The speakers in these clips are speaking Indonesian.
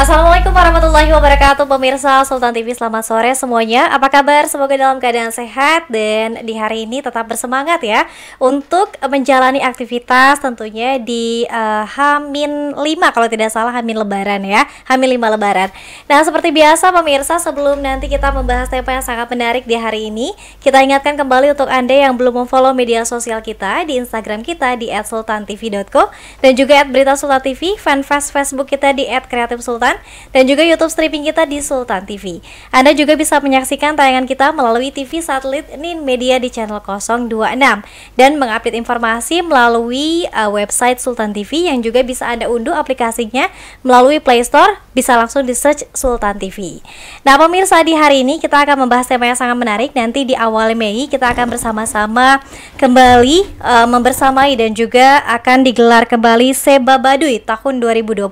Assalamualaikum warahmatullahi wabarakatuh, pemirsa Sultan TV, selamat sore semuanya. Apa kabar? Semoga dalam keadaan sehat dan di hari ini tetap bersemangat ya untuk menjalani aktivitas tentunya di H-5 kalau tidak salah, H- Lebaran ya, H-5 Lebaran. Nah, seperti biasa pemirsa, sebelum nanti kita membahas tema yang sangat menarik di hari ini, kita ingatkan kembali untuk Anda yang belum memfollow media sosial kita di Instagram kita di @sultantv.co dan juga @beritasultantv, fanpage Facebook kita di @kreatifsultan dan juga YouTube streaming kita di Sultan TV. Anda juga bisa menyaksikan tayangan kita melalui TV satelit Nin Media di channel 026 dan mengupdate informasi melalui website Sultan TV yang juga bisa Anda unduh aplikasinya melalui Play Store, bisa langsung di search Sultan TV. Nah pemirsa, di hari ini kita akan membahas tema yang sangat menarik. Nanti di awal Mei kita akan bersama-sama kembali membersamai dan juga akan digelar kembali Seba Baduy tahun 2022.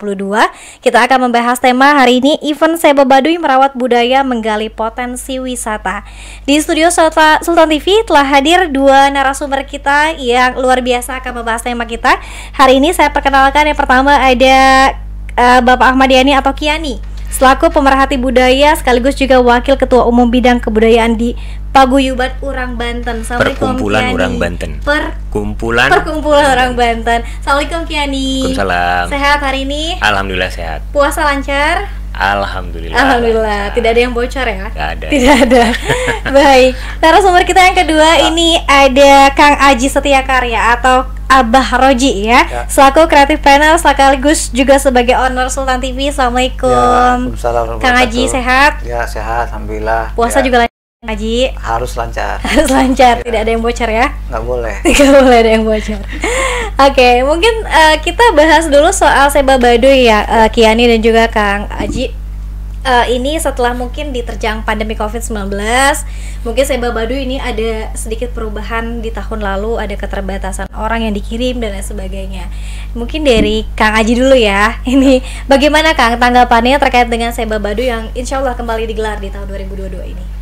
Kita akan membahas tema hari ini, event Seba Baduy merawat budaya menggali potensi wisata. Di studio Sultan TV telah hadir dua narasumber kita yang luar biasa akan membahas tema kita. Hari ini saya perkenalkan, yang pertama ada Bapak Ahmad Yani atau Kiani, selaku pemerhati budaya sekaligus juga Wakil Ketua Umum Bidang Kebudayaan di Paguyuban Urang Banten. Assalamualaikum Perkumpulan Kiani. Urang Banten. Perkumpulan Urang Banten. Assalamualaikum Kiani. Waalaikumsalam. Sehat hari ini? Alhamdulillah sehat. Puasa lancar? Alhamdulillah. Alhamdulillah. Tidak ada yang bocor ya? Gak ada. Tidak ada. Baik. Narasumber kita yang kedua ini ada Kang Aji Setiakarya atau Abah Roji ya, selaku kreatif panel sekaligus juga sebagai owner Sultan TV. Assalamualaikum. Waalaikumsalam. Kang Aji sehat? Ya sehat, alhamdulillah. Puasa ya. juga lancar, Kang Aji? Harus lancar. Harus lancar, tidak ada yang bocor ya? Nggak boleh. Tidak boleh ada yang bocor. Oke, mungkin kita bahas dulu soal Seba Baduy ya, Kiani dan juga Kang Aji. Ini setelah mungkin diterjang pandemi COVID-19, mungkin Seba Baduy ini ada sedikit perubahan di tahun lalu, ada keterbatasan orang yang dikirim dan lain sebagainya. Mungkin dari Kang Aji dulu ya. Ini bagaimana Kang tanggapannya terkait dengan Seba Baduy yang insya Allah kembali digelar di tahun 2022 ini?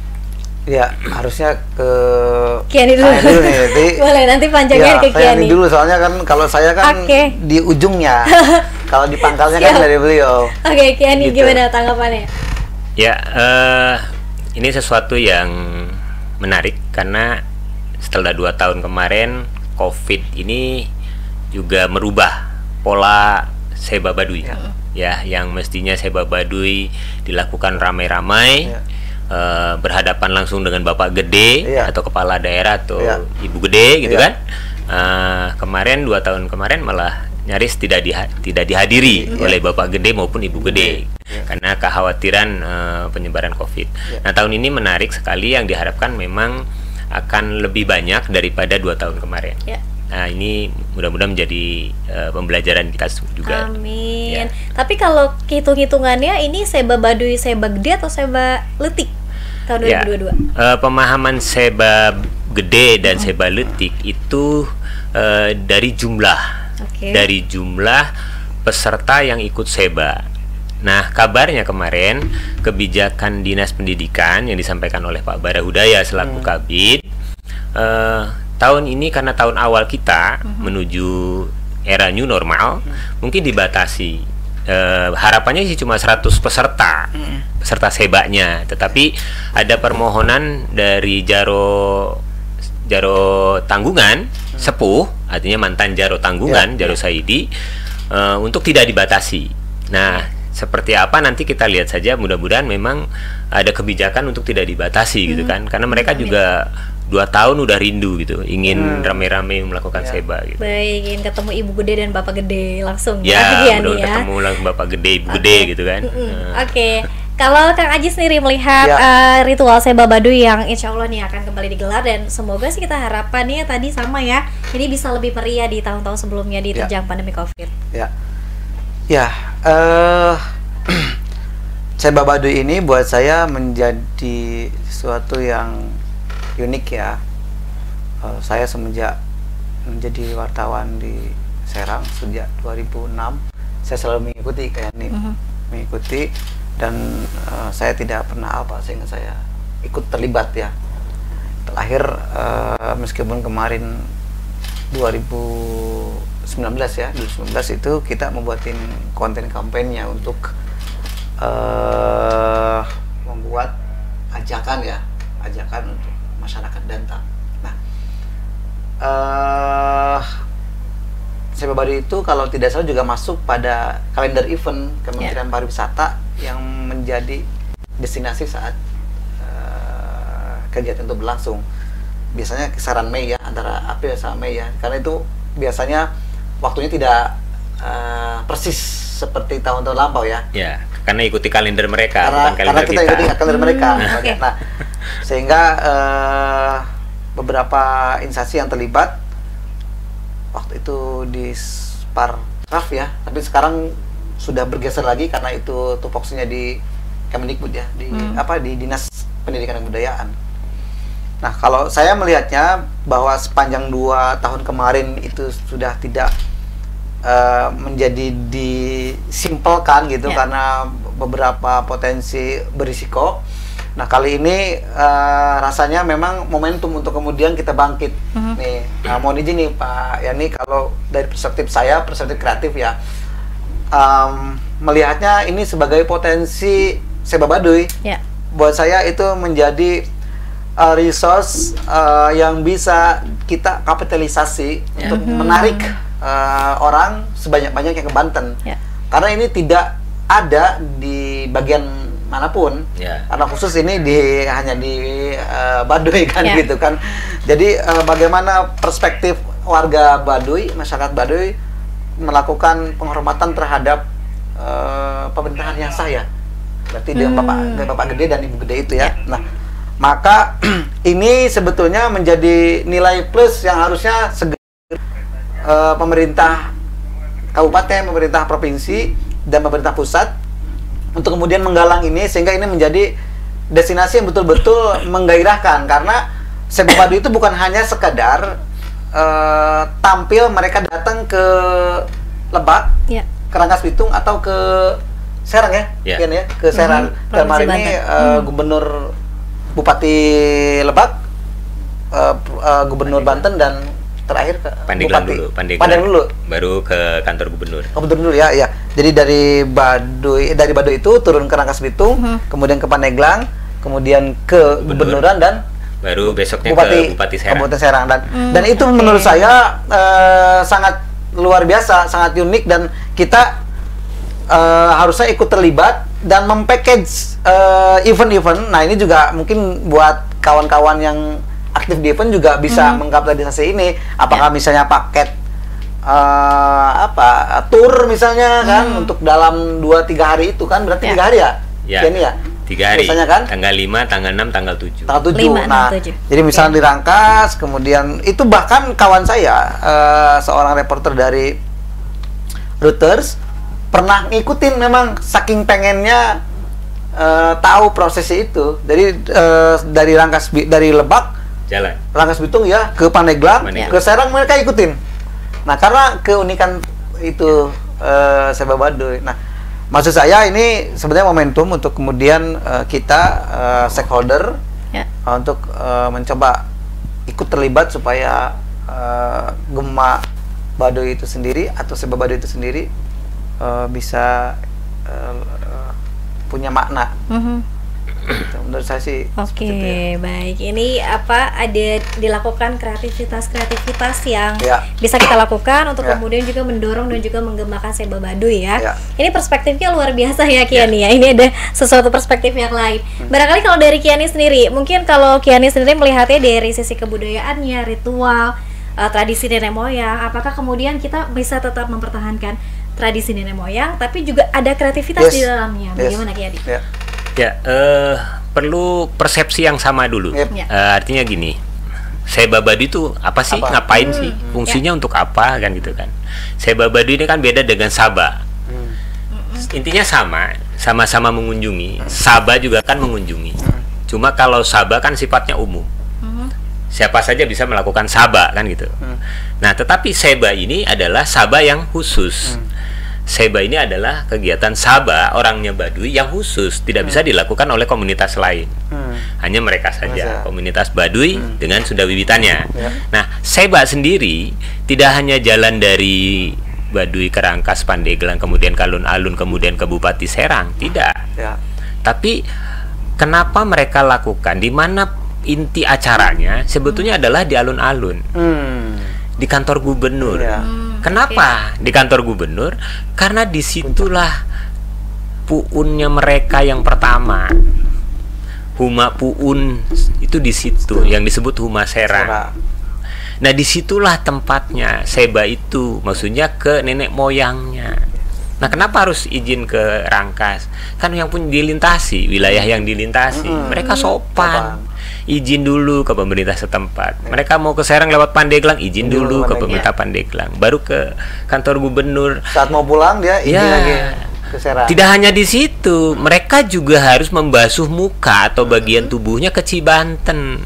Ya, harusnya ke Kiani dulu. Nih, nanti. Boleh, nanti panjangnya Ya, ke saya Kiani dulu, soalnya kan kalau saya kan di ujungnya. Kalau di pangkalnya kan dari beliau. Oke, Kiani Gitu. gimana tanggapannya? Ya, ini sesuatu yang menarik karena setelah 2 tahun kemarin COVID ini juga merubah pola Seba Baduy. Ya, yang mestinya Seba Baduy dilakukan ramai-ramai. Ya. Berhadapan langsung dengan Bapak Gede atau kepala daerah atau Ibu Gede gitu kan. Kemarin 2 tahun kemarin malah nyaris tidak dihadiri oleh Bapak Gede maupun Ibu Gede karena kekhawatiran penyebaran COVID. Nah, tahun ini menarik sekali, yang diharapkan memang akan lebih banyak daripada 2 tahun kemarin. Nah, ini mudah-mudahan menjadi pembelajaran kita juga. Amin. Tapi kalau hitung-hitungannya ini Seba Baduy, Seba Gede atau Seba Letik tahun 2022? Pemahaman Seba Gede dan Seba Letik itu dari jumlah, dari jumlah peserta yang ikut Seba. Nah, kabarnya kemarin kebijakan Dinas Pendidikan yang disampaikan oleh Pak Barahudaya selaku Kabid, tahun ini karena tahun awal kita menuju era new normal, mungkin dibatasi. Harapannya sih cuma 100 peserta sebanya, tetapi ada permohonan dari Jaro Tanggungan Sepuh, artinya mantan Jaro Tanggungan, Jaro Saidi, untuk tidak dibatasi. Nah, seperti apa nanti kita lihat saja, mudah-mudahan memang ada kebijakan untuk tidak dibatasi gitu kan, karena mereka juga 2 tahun udah rindu gitu, ingin rame-rame melakukan Seba gitu. Baik, ingin ketemu Ibu Gede dan Bapak Gede langsung ya, udah ketemu langsung Bapak Gede, Ibu Gede gitu kan. Oke. Kalau Kang Aji sendiri melihat ritual Seba Baduy yang insya Allah nih akan kembali digelar, dan semoga sih kita harapannya tadi sama ya, ini bisa lebih meriah di tahun-tahun sebelumnya diterjang pandemi COVID. Seba Baduy ini buat saya menjadi sesuatu yang unik ya. Saya semenjak menjadi wartawan di Serang sejak 2006, saya selalu mengikuti kayak ini, mengikuti, dan saya tidak pernah sehingga saya ikut terlibat ya. Terakhir meskipun kemarin 2019 ya, 2019 itu kita membuatin konten kampanye untuk membuat ajakan untuk masyarakat Dantang. Nah, Seba Baduy itu kalau tidak salah juga masuk pada kalender event Kementerian Pariwisata yang menjadi destinasi saat kegiatan itu berlangsung. Biasanya kisaran Mei ya, antara April sama Mei ya, karena itu biasanya waktunya tidak persis seperti tahun-tahun lampau ya. Ya, karena ikuti kalender mereka, karena, bukan kalender kita ikuti kalender mereka. Nah, sehingga beberapa instansi yang terlibat waktu itu di Parkraf ya, tapi sekarang sudah bergeser lagi karena itu tupoksinya di Kemendikbud ya, di di Dinas Pendidikan dan Kebudayaan. Nah, kalau saya melihatnya bahwa sepanjang 2 tahun kemarin itu sudah tidak menjadi disimpelkan gitu karena beberapa potensi berisiko. Nah, kali ini rasanya memang momentum untuk kemudian kita bangkit nih. Nah, mohon izin nih Pak Yani, kalau dari perspektif saya, perspektif kreatif ya, melihatnya ini sebagai potensi Seba Baduy. Buat saya itu menjadi resource yang bisa kita kapitalisasi untuk menarik orang sebanyak-banyaknya ke Banten. Karena ini tidak ada di bagian manapun, karena khusus ini hanya di Baduy kan gitu kan. Jadi bagaimana perspektif warga Baduy, masyarakat Baduy melakukan penghormatan terhadap pemerintahan yang sah ya, berarti dengan Bapak Gede dan Ibu Gede itu ya. Nah, maka ini sebetulnya menjadi nilai plus yang harusnya segera pemerintah kabupaten, pemerintah provinsi, dan pemerintah pusat untuk kemudian menggalang ini, sehingga ini menjadi destinasi yang betul-betul menggairahkan. Karena Seba Baduy itu bukan hanya sekadar tampil mereka datang ke Lebak, ke Rangkas Bitung atau ke Serang ya, ke Serang. Kemarin ini Gubernur Bupati Lebak, Gubernur Banten, dan terakhir ke Pandeglang dulu, baru ke kantor gubernur. Gubernur dulu ya. Jadi dari Baduy itu turun ke Rangkas Bitung, kemudian ke Pandeglang, kemudian ke Gubernuran, dan baru besoknya ke Bupati Serang. Kabupaten Serang, dan itu menurut saya sangat luar biasa, sangat unik, dan kita harusnya ikut terlibat dan mempackage event-event. Nah, ini juga mungkin buat kawan-kawan yang aktif di event juga bisa mengkapitalisasi ini. Apakah misalnya paket tour misalnya kan untuk dalam 2-3 hari itu kan, berarti 3 hari ya? Ini ya? 3 hari. Misalnya kan? Tanggal 5, tanggal 6, tanggal 7. Tanggal 7. Nah, jadi misalnya di Rangkas, kemudian itu bahkan kawan saya seorang reporter dari Reuters pernah ngikutin, memang saking pengennya tahu prosesnya itu. Jadi dari Lebak jalan Rangkas Bitung ya ke Pandeglang, ke Serang mereka ikutin. Nah, karena keunikan itu Seba Baduy. Nah, maksud saya ini sebenarnya momentum untuk kemudian kita stakeholder untuk mencoba ikut terlibat supaya Gema Baduy itu sendiri atau Seba Baduy itu sendiri bisa punya makna. Gitu. Menurut saya sih. Oke, baik. Ini ada dilakukan kreativitas yang bisa kita lakukan untuk kemudian juga mendorong dan juga menggemakan Seba Baduy ya. Ini perspektifnya luar biasa ya Kiani ya. Ini ada sesuatu perspektif yang lain. Barangkali kalau dari Kiani sendiri, mungkin kalau Kiani sendiri melihatnya dari sisi kebudayaannya, ritual, tradisi nenek moyang, apakah kemudian kita bisa tetap mempertahankan tradisi nenek moyang tapi juga ada kreativitas di dalamnya? Bagaimana Kiani? Perlu persepsi yang sama dulu. Artinya gini, Seba Baduy itu apa sih? Ngapain sih? Fungsinya untuk apa kan gitu kan? Seba Baduy ini kan beda dengan Saba. Intinya sama-sama mengunjungi. Saba juga kan mengunjungi. Cuma kalau Saba kan sifatnya umum. Siapa saja bisa melakukan Saba kan gitu. Nah, tetapi Seba ini adalah Saba yang khusus. Seba ini adalah kegiatan Saba, orangnya Baduy yang khusus, tidak bisa dilakukan oleh komunitas lain. Hanya mereka saja, komunitas Baduy dengan Sunda Wiwitannya. Nah, Seba sendiri tidak hanya jalan dari Baduy ke Rangkas, Pandeglang, kemudian ke alun-alun, kemudian ke Bupati Serang, tidak. Ya. Tapi kenapa mereka lakukan? Di mana inti acaranya sebetulnya adalah di alun-alun, di kantor gubernur. Ya. Kenapa di kantor gubernur? Karena disitulah puunnya mereka yang pertama. Huma Puun itu di situ, yang disebut Huma Serang. Nah, disitulah tempatnya Seba itu, maksudnya ke nenek moyangnya. Nah, kenapa harus izin ke Rangkas? Kan yang pun dilintasi, wilayah yang dilintasi, mereka sopan. Izin dulu ke pemerintah setempat. Mereka mau ke Serang lewat Pandeglang, izin dulu ke pemerintah Pandeglang. Baru ke kantor gubernur. Saat mau pulang dia izin lagi ke Serang. Tidak hanya di situ, mereka juga harus membasuh muka atau bagian tubuhnya ke Cibanten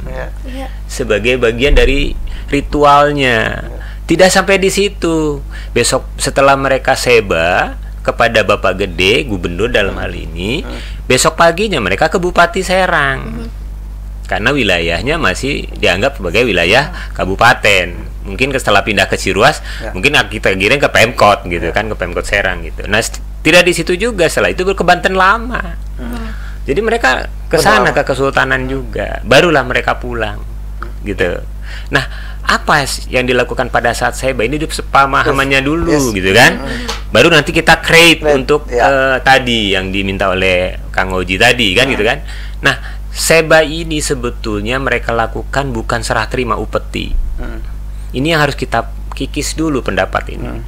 sebagai bagian dari ritualnya. Tidak sampai di situ. Besok setelah mereka seba kepada Bapak Gede, gubernur dalam hal ini, besok paginya mereka ke Bupati Serang. Karena wilayahnya masih dianggap sebagai wilayah kabupaten. Mungkin setelah pindah ke Ciruas, mungkin kita kirim ke Pemkot gitu kan, ke Pemkot Serang gitu. Nah, tidak di situ juga, setelah itu ke Banten Lama. Jadi mereka ke sana, ke Kesultanan juga. Barulah mereka pulang gitu. Nah, apa yang dilakukan pada saat Seba ini pemahamannya dulu gitu kan. Baru nanti kita create untuk tadi yang diminta oleh Kang Oji tadi kan gitu kan. Nah, Seba ini sebetulnya mereka lakukan bukan serah terima upeti. Ini yang harus kita kikis dulu pendapat ini.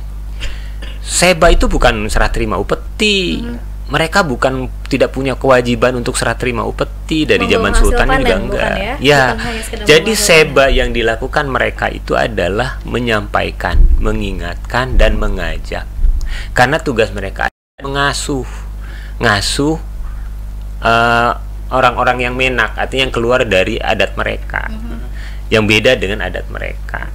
Seba itu bukan serah terima upeti. Mereka bukan tidak punya kewajiban untuk serah terima upeti dari zaman Sultan juga enggak. Ya. Jadi Seba yang dilakukan mereka itu adalah menyampaikan, mengingatkan dan mengajak. Karena tugas mereka mengasuh orang-orang yang menak, artinya yang keluar dari adat mereka, yang beda dengan adat mereka,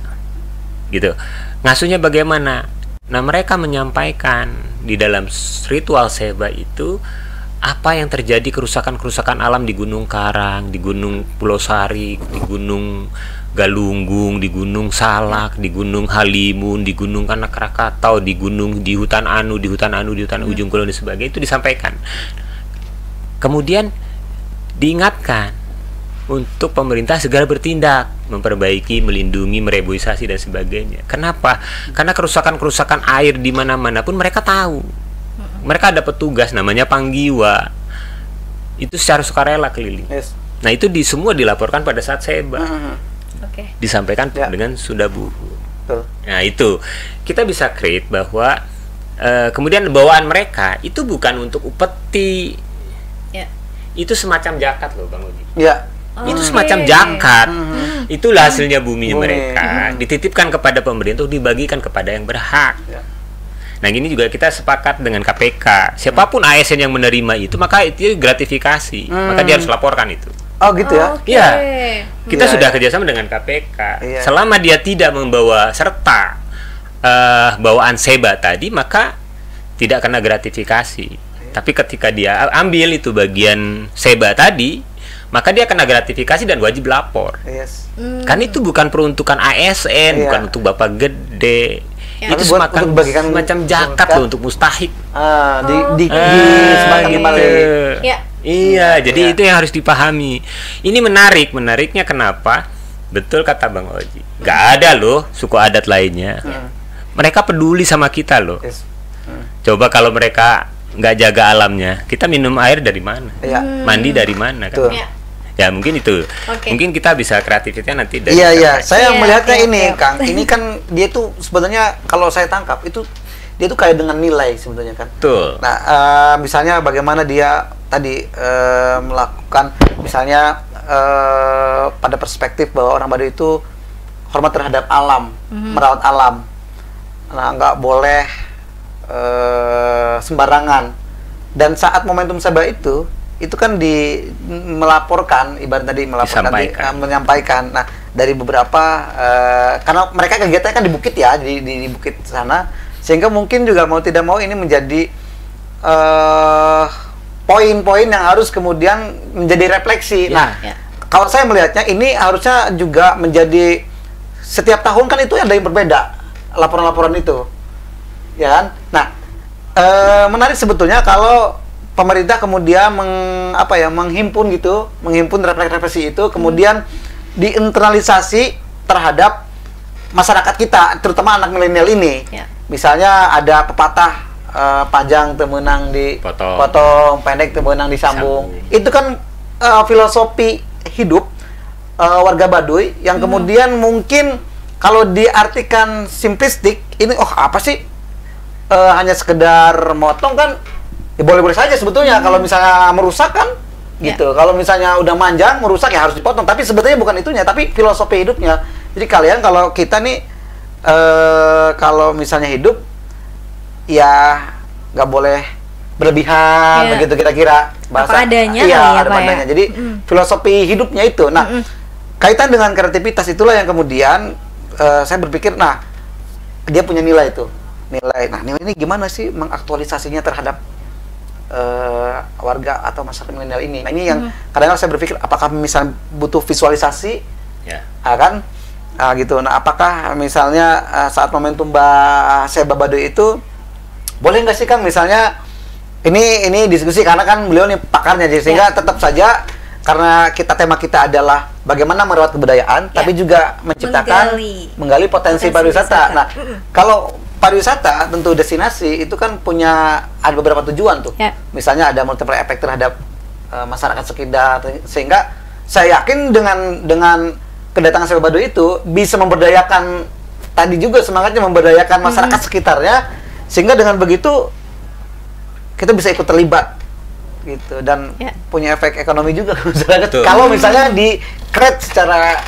gitu. Ngasuhnya bagaimana? Nah, mereka menyampaikan di dalam ritual Seba itu apa yang terjadi, kerusakan-kerusakan alam di Gunung Karang, di Gunung Pulau Sari, di Gunung Galunggung, di Gunung Salak, di Gunung Halimun, di Gunung Anak Krakatau, di Hutan Anu, di Hutan Ujung Kulon dan sebagainya, itu disampaikan. Kemudian diingatkan untuk pemerintah segera bertindak, memperbaiki, melindungi, mereboisasi dan sebagainya. Kenapa? Karena kerusakan-kerusakan air di mana-mana pun mereka tahu. Mereka ada petugas namanya Panggiwa. Itu secara sukarela keliling. Nah, itu semua dilaporkan pada saat Seba. Disampaikan dengan Sudabuhu. Nah, itu kita bisa create bahwa kemudian bawaan mereka itu bukan untuk upeti. Itu semacam zakat loh, Bang Oji. Itu semacam zakat. Itulah hasilnya bumi mereka. Dititipkan kepada pemerintah untuk dibagikan kepada yang berhak. Nah, ini juga kita sepakat dengan KPK. Siapapun ASN yang menerima itu, maka itu gratifikasi. Maka dia harus laporkan itu. Oh, gitu ya? Iya. Kita sudah kerjasama dengan KPK. Selama dia tidak membawa serta bawaan Seba tadi, maka tidak kena gratifikasi. Tapi ketika dia ambil itu bagian Seba tadi, maka dia kena gratifikasi dan wajib lapor. Kan itu bukan peruntukan ASN, bukan untuk Bapak Gede. Itu semacam zakat loh, untuk mustahik. Iya, jadi itu yang harus dipahami. Ini menariknya kenapa? Betul kata Bang Oji. Gak ada loh suku adat lainnya. Mereka peduli sama kita loh. Coba kalau mereka nggak jaga alamnya, kita minum air dari mana? Mandi dari mana kan? Ya mungkin itu. Mungkin kita bisa kreativitasnya nanti dari saya melihatnya ini Kang. Ini kan dia tuh sebenarnya kalau saya tangkap itu dia tuh kayak dengan nilai sebetulnya kan. Betul. Nah, misalnya bagaimana dia tadi melakukan misalnya pada perspektif bahwa orang Baduy itu hormat terhadap alam, merawat alam. Nah, nggak boleh sembarangan. Dan saat momentum Seba itu kan melaporkan, ibarat tadi menyampaikan. Nah, dari beberapa karena mereka kegiatannya kan di bukit ya, di bukit sana, sehingga mungkin juga mau tidak mau ini menjadi poin-poin yang harus kemudian menjadi refleksi. Kalau saya melihatnya ini harusnya juga menjadi setiap tahun kan itu ada yang berbeda laporan-laporan itu. ya kan? Nah, menarik sebetulnya kalau pemerintah kemudian menghimpun refleksi itu, kemudian diinternalisasi terhadap masyarakat kita, terutama anak milenial ini. Ya. Misalnya ada pepatah panjang temenang dipotong, pendek temenang disambung. Itu kan filosofi hidup warga Baduy yang kemudian mungkin kalau diartikan simplistik, ini apa sih? Hanya sekedar motong kan? Ya boleh-boleh saja sebetulnya. Kalau misalnya merusak kan gitu. Kalau misalnya udah manjang, merusak ya harus dipotong. Tapi sebetulnya bukan itunya, tapi filosofi hidupnya. Jadi kalian kalau kita nih kalau misalnya hidup ya nggak boleh berlebihan begitu kira-kira. Bahasa apa adanya apa adanya. Jadi filosofi hidupnya itu. Nah, kaitan dengan kreativitas itulah yang kemudian saya berpikir, nah dia punya nilai itu. Nah, nilai ini gimana sih mengaktualisasinya terhadap warga atau masyarakat milenial ini. Nah, ini yang kadang-kadang saya berpikir apakah misalnya butuh visualisasi, kan? Gitu. Nah, apakah misalnya saat momentum Seba Baduy itu boleh nggak sih Kang misalnya ini diskusi karena kan beliau nih pakarnya, jadi sehingga tetap saja karena tema kita adalah bagaimana merawat kebudayaan, tapi juga menciptakan menggali potensi pariwisata. Nah, kalau pariwisata tentu destinasi itu kan ada beberapa tujuan tuh. Misalnya ada multiplier efek terhadap masyarakat sekitar, sehingga saya yakin dengan kedatangan Seba Baduy itu bisa memberdayakan, tadi juga semangatnya memberdayakan masyarakat sekitarnya, sehingga dengan begitu kita bisa ikut terlibat gitu dan punya efek ekonomi juga ke masyarakat. Kalau misalnya di create secara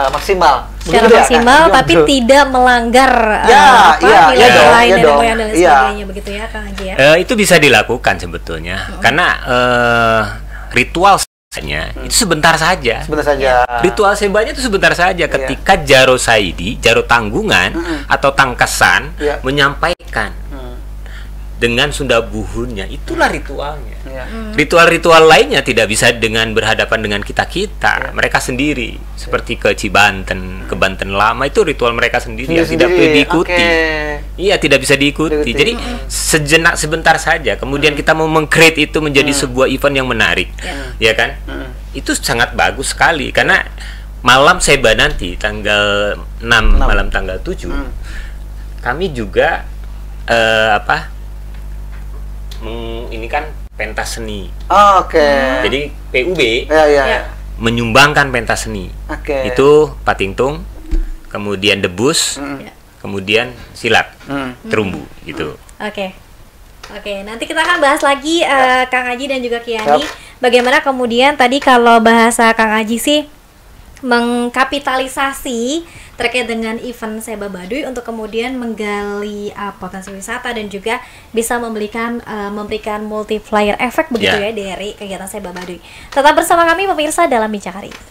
maksimal. Secara maksimal, ya, tapi tidak melanggar nilai lain dan sebagainya, begitu ya, Kang Haji ya? Itu bisa dilakukan sebetulnya, karena ritual itu sebentar saja. Ritual sebanya itu sebentar saja. Ketika Jaro Saidi, Jaro Tanggungan atau Tangkesan menyampaikan dengan Sunda Buhunnya, itulah ritualnya. Ritual-ritual lainnya tidak bisa dengan berhadapan dengan kita-kita. Mereka sendiri, seperti ke Cibanten, ke Banten Lama, itu ritual mereka sendiri yang tidak perlu diikuti. Iya, tidak bisa diikuti. Jadi sebentar saja. Kemudian kita mau meng-create itu menjadi sebuah event yang menarik, ya kan? Itu sangat bagus sekali, karena malam Seba nanti tanggal 6 malam tanggal 7 kami juga ini kan pentas seni. Jadi PUB menyumbangkan pentas seni. Itu patingtung, kemudian debus, kemudian silat, terumbu gitu. Oke, nanti kita akan bahas lagi Kang Haji dan juga Kiani, bagaimana kemudian tadi kalau bahasa Kang Haji sih mengkapitalisasi terkait dengan event Seba Baduy untuk kemudian menggali potensi wisata dan juga bisa memberikan multiplier efek begitu ya dari kegiatan Seba Baduy. Tetap bersama kami pemirsa dalam Bincang hari ini.